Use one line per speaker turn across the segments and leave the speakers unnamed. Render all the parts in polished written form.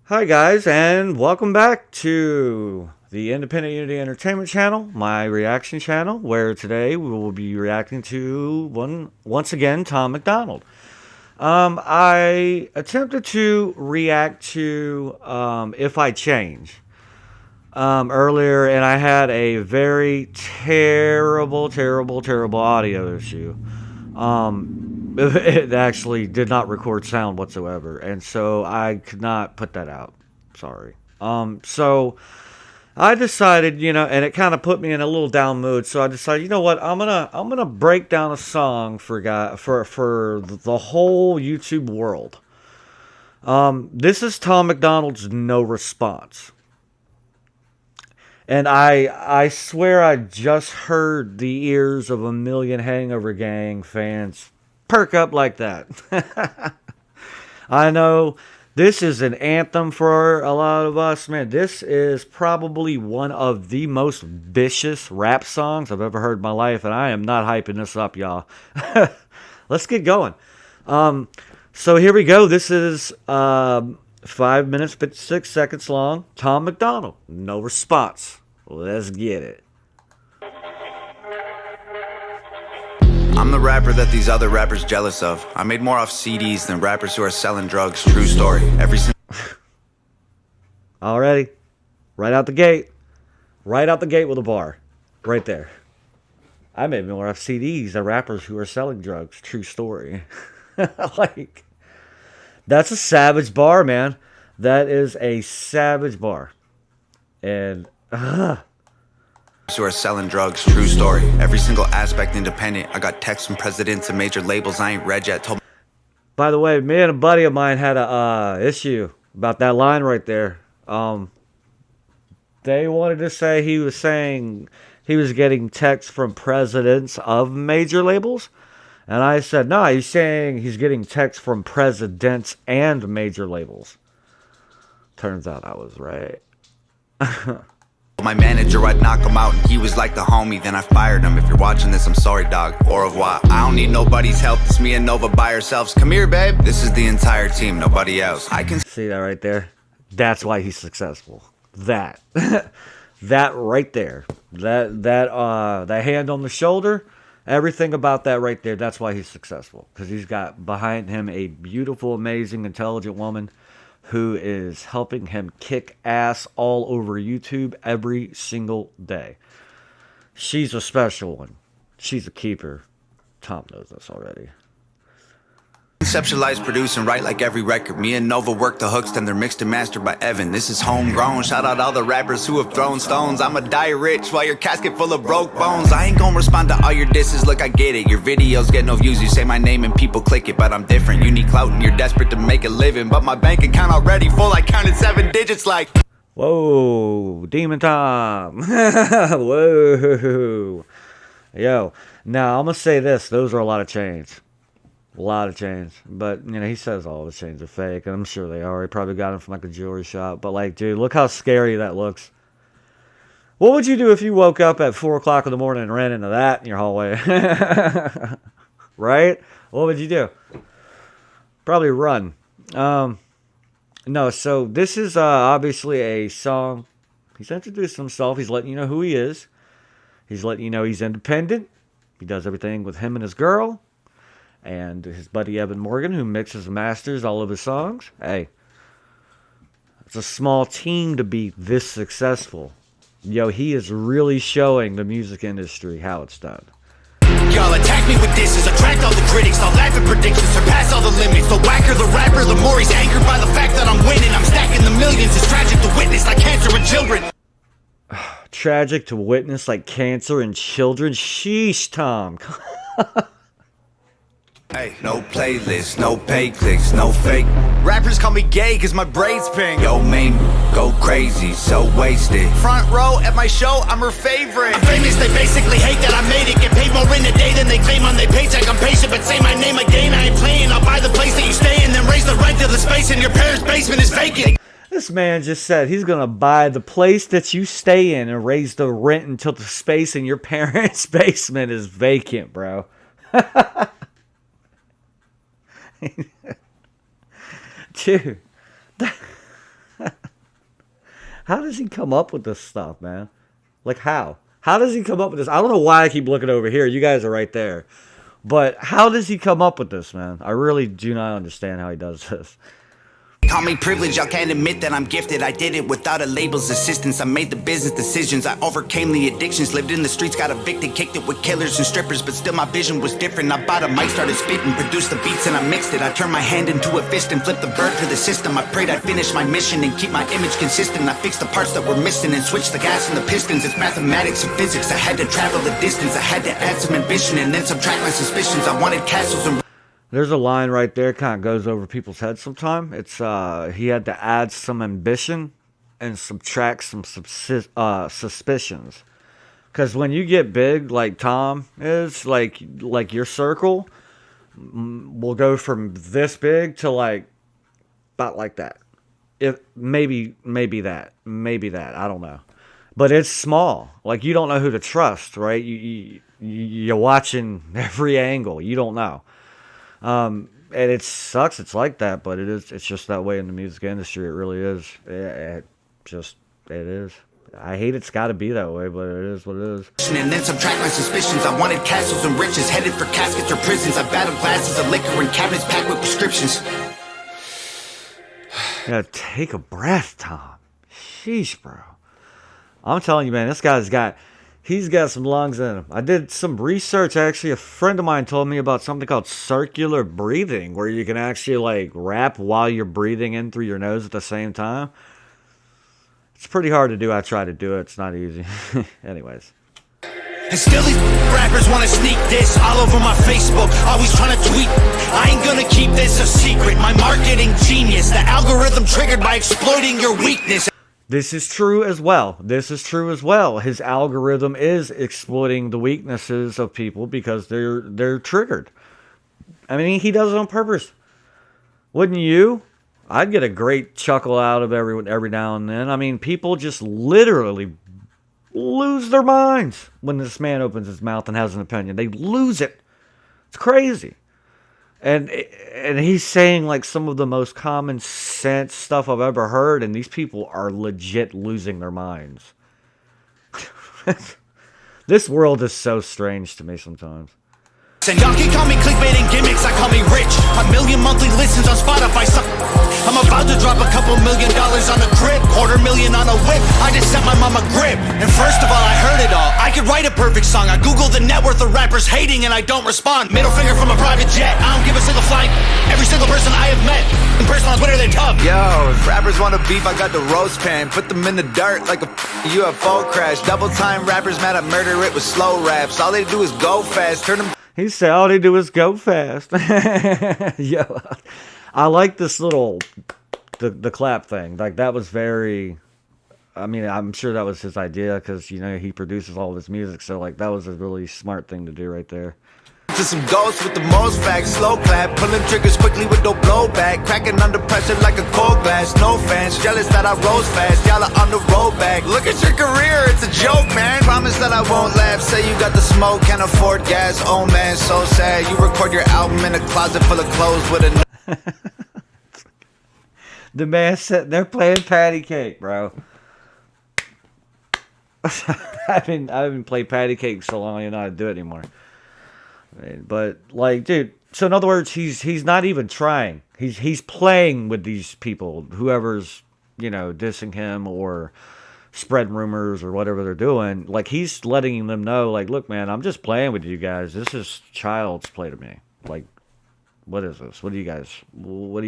Hi guys, and welcome back to the Independent Unity Entertainment channel, my reaction channel, where today we will be reacting to once again Tom MacDonald. I attempted to react to If I Change earlier, and I had a very terrible audio issue. It actually did not record sound whatsoever, and so I could not put that out. Sorry. So I decided, and it kind of put me in a little down mood. So I decided, you know what, I'm gonna break down a song for the whole YouTube world. This is Tom MacDonald's "No Response," and I swear I just heard the ears of a million Hangover Gang fans perk up like that. I know this is an anthem for a lot of us, man. This is probably one of the most vicious rap songs I've ever heard in my life, and I am not hyping this up, y'all. Let's get going. So here we go. This is 5 minutes 56 seconds long. Tom MacDonald, "No Response." Let's get it.
I'm the rapper that these other rappers jealous of. I made more off CDs than rappers who are selling drugs. True story.
Already, right out the gate with a bar, right there. I made more off CDs than rappers who are selling drugs. True story. Like, that's a savage bar, man. That is a savage bar, and
who are selling drugs. True story. Every single aspect independent. I got texts from presidents and major labels I ain't read yet.
By the way, me and a buddy of mine had a issue about that line right there. They wanted to say he was saying he was getting texts from presidents of major labels, and I said no, he's saying he's getting texts from presidents and major labels. Turns out I was right.
My manager, I'd knock him out, and he was like the homie. Then I fired him. If you're watching this, I'm sorry, dog. Au revoir. I don't need nobody's help. It's me and Nova by ourselves. Come here, babe. This is the entire team, nobody else. I can
see that right there. That's why he's successful. That, that right there. That hand on the shoulder. Everything about that right there. That's why he's successful. Because he's got behind him a beautiful, amazing, intelligent woman who is helping him kick ass all over YouTube every single day. She's a special one. She's a keeper. Tom knows this already.
Conceptualize, produce, and write like every record. Me and Nova work the hooks, then they're mixed and mastered by Evan. This is homegrown. Shout out all the rappers who have thrown stones. I'ma die rich while your casket full of broke bones. I ain't gonna respond to all your disses. Look, I get it. Your videos get no views. You say my name and people click it, but I'm different. You need clout and you're desperate to make a living, but my bank account already full. I counted 7 digits like.
Whoa, Demon Tom. Whoa. Yo, now I'm gonna say this. Those are a lot of chains. A lot of chains, but he says all the chains are fake, and I'm sure they are. He probably got them from like a jewelry shop. But like, dude, look how scary that looks. What would you do if you woke up at 4 o'clock in the morning and ran into that in your hallway? Right? What would you do? Probably run. No. So this is obviously a song. He's introduced himself. He's letting you know who he is. He's letting you know he's independent. He does everything with him and his girl. And his buddy Evan Morgan, who mixes and masters all of his songs. Hey, it's a small team to be this successful. Yo, he is really showing the music industry how it's done.
Y'all attack me with disses, attract all the critics. I'll laugh at predictions, surpass all the limits. The whacker, the rapper, the more he's angered by the fact that I'm winning. I'm stacking the millions. It's tragic to witness like cancer in children.
Tragic to witness like cancer in children? Sheesh, Tom.
Hey, no playlist, no pay clicks, no fake. Rappers call me gay cause my braids pink. Yo, man, go crazy, so wasted. Front row at my show, I'm her favorite.
I'm famous, they basically hate that I made it. Get paid more in a day than they claim on their paycheck. I'm patient, but say my name again, I ain't playing. I'll buy the place that you stay in, then raise the rent till the space in your parents' basement is vacant.
This man just said he's going to buy the place that you stay in and raise the rent until the space in your parents' basement is vacant, bro. Dude. How does he come up with this stuff, man? Like, how? How does he come up with this? I don't know why I keep looking over here. You guys are right there. But how does he come up with this, man? I really do not understand how he does this.
Call me privileged, y'all can't admit that I'm gifted. I did it without a label's assistance. I made the business decisions, I overcame the addictions. Lived in the streets, got evicted, kicked it with killers and strippers. But still my vision was different. I bought a mic, started spitting, produced the beats and I mixed it. I turned my hand into a fist and flipped the bird to the system. I prayed I'd finish my mission and keep my image consistent. I fixed the parts that were missing and switched the gas and the pistons. It's mathematics and physics, I had to travel the distance. I had to add some ambition and then subtract my suspicions. I wanted castles and...
There's a line right there, kind of goes over people's heads sometimes. It's he had to add some ambition and subtract some suspicions. Because when you get big, like Tom is, like your circle will go from this big to like about like that. If maybe that, I don't know. But it's small. Like you don't know who to trust, right? You're watching every angle. You don't know. And it sucks. It's like that, but it's just that way in the music industry. It really is. It is. I hate it's got to be that way, but it is what it is.
And then subtract my suspicions. I wanted castles and riches, headed for caskets or prisons. I battled glasses of liquor and cabinets packed with prescriptions.
Yeah, take a breath, Tom. Sheesh, bro. I'm telling you, man, this guy's he's got some lungs in him. I did some research, actually. A friend of mine told me about something called circular breathing, where you can actually, like, rap while you're breathing in through your nose at the same time. It's pretty hard to do. I try to do it. It's not easy. Anyways.
And still these rappers wanna sneak this all over my Facebook, always trying to tweet. I ain't gonna keep this a secret. My marketing genius, the algorithm triggered by exploiting your weakness.
This is true as well. His algorithm is exploiting the weaknesses of people because they're triggered. I mean, he does it on purpose. Wouldn't you? I'd get a great chuckle out of every now and then. I mean, people just literally lose their minds when this man opens his mouth and has an opinion. They lose it. It's crazy. And he's saying like some of the most common sense stuff I've ever heard, and these people are legit losing their minds. This world is so strange to me sometimes.
And y'all can call me clickbait and gimmicks, I call me rich. 1 million monthly listens on Spotify. I'm about to drop a couple $1 million on a crib, $250,000 on a whip. I just sent my mom a grip. And first of all, I heard it all. I could write a perfect song. I Googled the net worth of rappers hating and I don't respond. Middle finger from a private jet. I don't give a single flight. Every single person I have met in person on Twitter, they're tough.
Yo, if rappers want to beef, I got the roast pan. Put them in the dirt like a UFO crash. Double time rappers mad I murder it with slow raps. All they do is go fast. Turn them.
He said all they do is go fast. Yo, I like this little, the clap thing. Like, that was very, I mean, I'm sure that was his idea because, you know, he produces all of his music. So, like, that was a really smart thing to do right there.
To some ghosts with the most facts, slow clap, pulling triggers quickly with no blowback, cracking under pressure like a cold glass. No fans, jealous that I rose fast. Y'all are on the road back. Look at your career, it's a joke, man. Promise that I won't laugh. Say you got the smoke, can't afford gas. Oh man, so sad. You record your album in a closet full of clothes with a.
The man sitting there playing patty cake, bro. I haven't played patty cake so long, I don't know how to do it anymore. But like, dude, so in other words, he's not even trying. He's playing with these people, whoever's, you know, dissing him or spreading rumors or whatever they're doing. Like, he's letting them know, like, look, man, I'm just playing with you guys. This is child's play to me. Like, what is this? What do you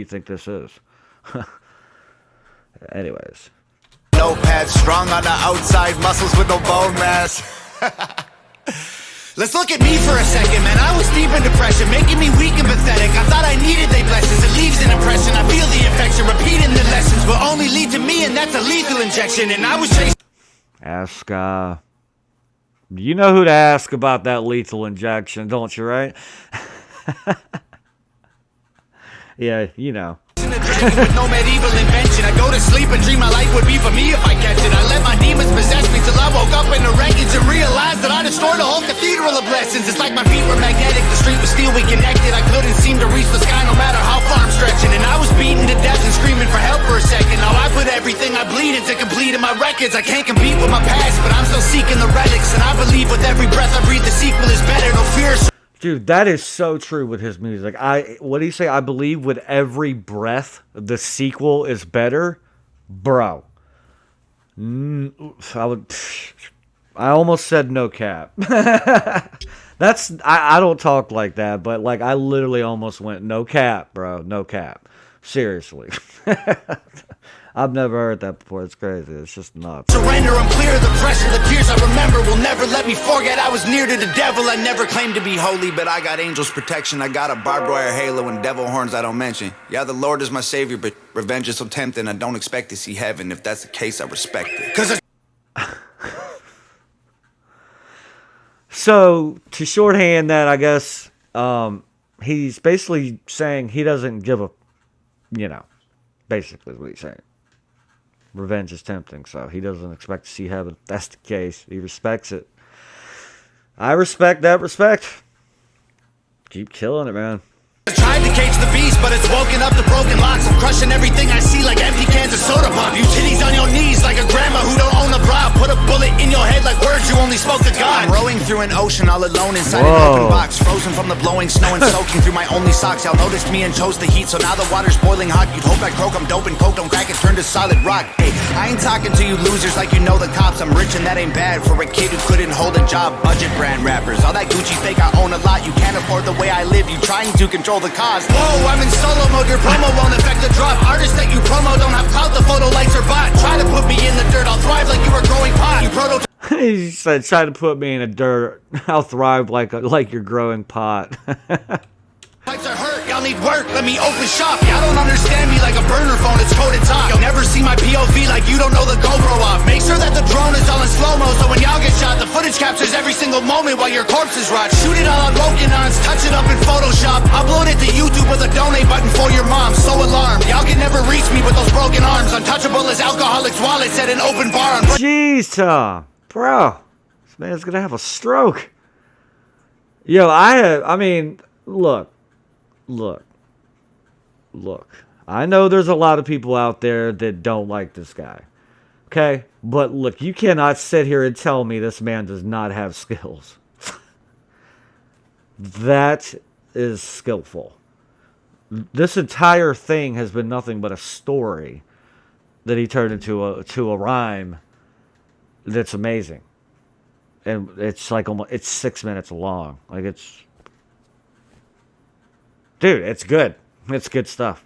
think this is? Anyways.
No pads, strong on the outside, muscles with no bone mass.
Let's look at me for a second, man. I was deep in depression, making me weak and pathetic. I thought I needed they blessings. It leaves an impression. I feel the infection. Repeating the lessons will only lead to me, and that's a lethal injection. And I was chasing.
Ask, you know who to ask about that lethal injection, don't you, right? Yeah, you know.
With no medieval invention, I go to sleep and dream my life would be for me if I catch it. I let my demons possess me till I woke up in the wreckage and realized that I destroyed a whole cathedral of blessings. It's like my feet were magnetic, the street was steel, we connected. I couldn't seem to reach the sky no matter how far I'm stretching. And I was beaten to death and screaming for help for a second. Now I put everything I bleed into completing my my records. I can't compete with my past, but I'm still seeking the relics. And I believe with every breath I breathe, the sequel is better. No fear.
Dude, that is so true with his music. What do you say? I believe with every breath, the sequel is better, bro. I almost said no cap. I don't talk like that, but like I literally almost went no cap, bro, no cap. Seriously. I've never heard that before. It's crazy. It's just nuts.
Surrender, I'm clear of the pressure. The tears I remember will never let me forget. I was near to the devil. I never claimed to be holy,
but I got angels' protection. I got a barbed wire halo and devil horns I don't mention. Yeah, the Lord is my savior, but revenge is so tempting. I don't expect to see heaven. If that's the case, I respect it.
So, to shorthand that, I guess, he's basically saying he doesn't give a, basically is what he's saying. Revenge is tempting, so he doesn't expect to see heaven. That's the case. He respects it. I respect that respect. Keep killing it, man.
I tried to cage the beast, but it's woken up the broken locks. I'm crushing everything I see like empty cans of soda pop. You titties on your knees like a grandma who don't own a bra. Put a bullet in your head like words you only spoke to God.
I'm rowing through an ocean all alone inside an open box. Frozen from the blowing snow and soaking through my only socks. Y'all noticed me and chose the heat, so now the water's boiling hot. You'd hope I croak, I'm dope and coke, don't crack it, turn to solid rock. Hey, I ain't talking to you losers like you know the cops. I'm rich and that ain't bad for a kid who couldn't hold a job. Budget brand rappers, all that Gucci fake I own a lot. You can't afford the way I live, you trying to control the cost.
Whoa, I'm in solo mode, your promo won't affect the drop. Artists that you promo don't have clout, the photo likes are bot. Try to put me in the dirt, I'll thrive like you were growing pot. You prototype.
He said, try to put me in the dirt, I'll thrive like you're growing pot.
Pipes are hurt, y'all need work, let me open shop. Y'all don't understand me like a burner phone, it's coded top. You'll never see my POV like you don't know the GoPro off. Make sure that the drone is all in slow-mo, so when y'all get shot, the footage captures every single moment while your corpses rot. Shoot it all on broken-ons, touch it up in Photoshop. Upload it to YouTube with a donate button for your mom. So alarmed, y'all can never reach me with those broken arms. Untouchable as alcoholics' wallets at an open bar.
Jeez, Tom. Bro, this man's gonna have a stroke. Yo, Look. I know there's a lot of people out there that don't like this guy. Okay? But look, you cannot sit here and tell me this man does not have skills. That is skillful. This entire thing has been nothing but a story that he turned into a rhyme that's amazing. And it's like it's 6 minutes long. Like dude, it's good. It's good stuff.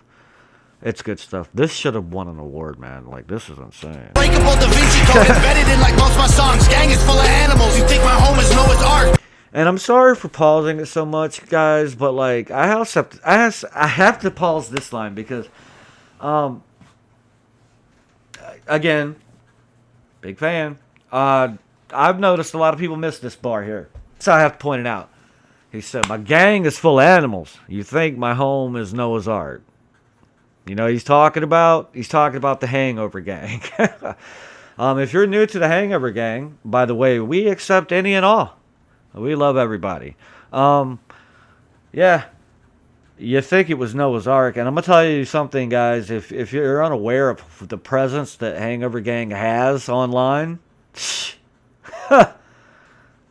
It's good stuff. This should have won an award, man. Like, this is insane.
Breakable Da Vinci Code embedded in like most of my songs. Gang is full of animals. You think my home is Noah's Ark?
And I'm sorry for pausing it so much, guys, but like I have to pause this line because, again, big fan. I've noticed a lot of people miss this bar here, so I have to point it out. He said, "My gang is full of animals. You think my home is Noah's Ark?" You know, he's talking about the Hangover Gang. If you're new to the Hangover Gang, by the way, we accept any and all. We love everybody. Yeah, you think it was Noah's Ark, and I'm gonna tell you something, guys. If you're unaware of the presence that Hangover Gang has online,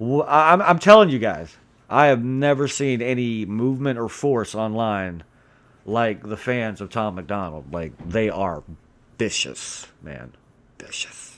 I'm telling you guys, I have never seen any movement or force online like the fans of Tom MacDonald. Like, they are vicious, man. Vicious.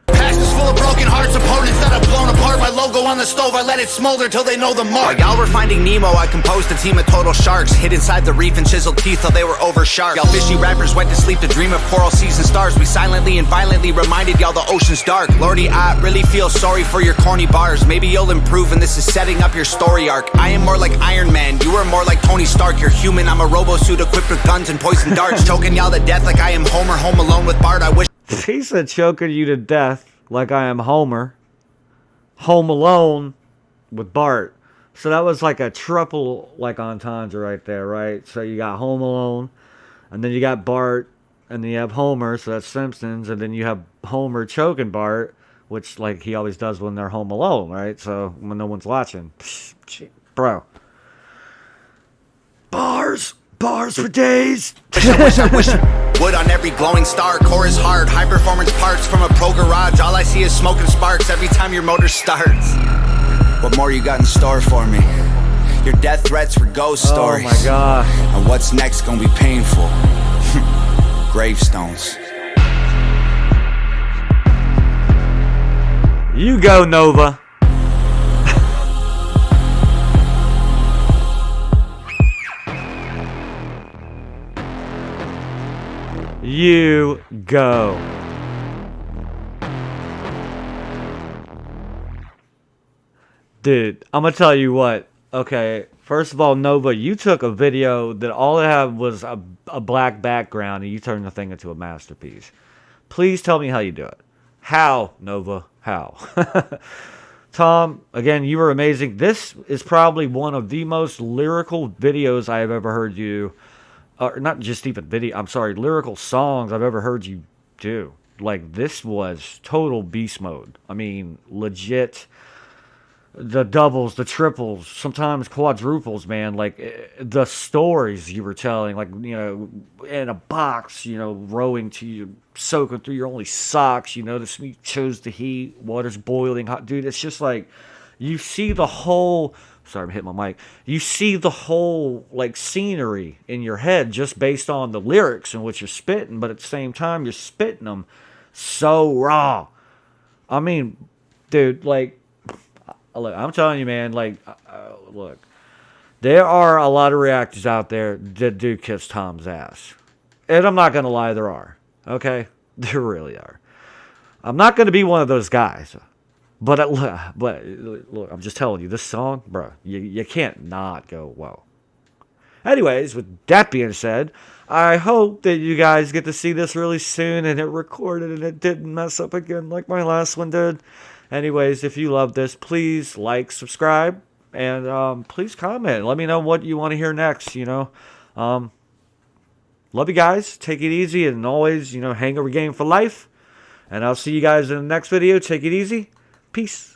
Past is full of broken hearts, opponents that have blown apart. My logo on the stove, I let it smolder till they know the mark.
While y'all were finding Nemo, I composed a team of total sharks. Hid inside the reef and chiseled teeth till they were over sharp. Y'all fishy rappers went to sleep to dream of coral seas and stars. We silently and violently reminded y'all the ocean's dark. Lordy, I really feel sorry for your corny bars. Maybe you'll improve and this is setting up your story arc. I am more like Iron Man, you are more like Tony Stark. You're human, I'm a robo-suit equipped with guns and poison darts. Choking y'all to death like I am Homer home alone with Bart. I wish
he said choking you to death like I am Homer, home alone with Bart. So that was like a triple like entendre right there, right? So you got Home Alone, and then you got Bart, and then you have Homer, so that's Simpsons, and then you have Homer choking Bart, which like he always does when they're home alone, right? So when no one's watching. Bro. Bars for days.
I wish Wood on every glowing star, chorus hard, high performance parts from a pro garage. All I see is smoke and sparks every time your motor starts. What more you got in store for me? Your death threats were ghost stories.
Oh my God.
And what's next gonna be painful? Gravestones.
You go, Nova. You go. Dude, I'm gonna tell you what. Okay, first of all, Nova, you took a video that all it had was a black background and you turned the thing into a masterpiece. Please tell me how you do it. How, Nova? How? Tom, again, you were amazing. This is probably one of the most lyrical videos I have ever heard you, or not just even video, I'm sorry, lyrical songs I've ever heard you do. Like, this was total beast mode. I mean, legit. The doubles, the triples, sometimes quadruples, man. Like, the stories you were telling, like, you know, in a box, you know, rowing to you, soaking through your only socks, you notice you chose the heat, water's boiling hot. Dude, it's just like, you see the whole, sorry, I'm hitting my mic. You see the whole, like, scenery in your head just based on the lyrics and what you're spitting, but at the same time, you're spitting them so raw. I mean, dude, like, look, I'm telling you, man, like, look, there are a lot of reactors out there that do kiss Tom's ass. And I'm not going to lie, there are. Okay? There really are. I'm not going to be one of those guys. But look, I'm just telling you, this song, bro, you can't not go, whoa. Anyways, with that being said, I hope that you guys get to see this really soon and it recorded and it didn't mess up again like my last one did. Anyways, if you love this, please like, subscribe, and please comment. Let me know what you want to hear next, you know. Love you guys. Take it easy, and always, you know, hangover game for life. And I'll see you guys in the next video. Take it easy. Peace.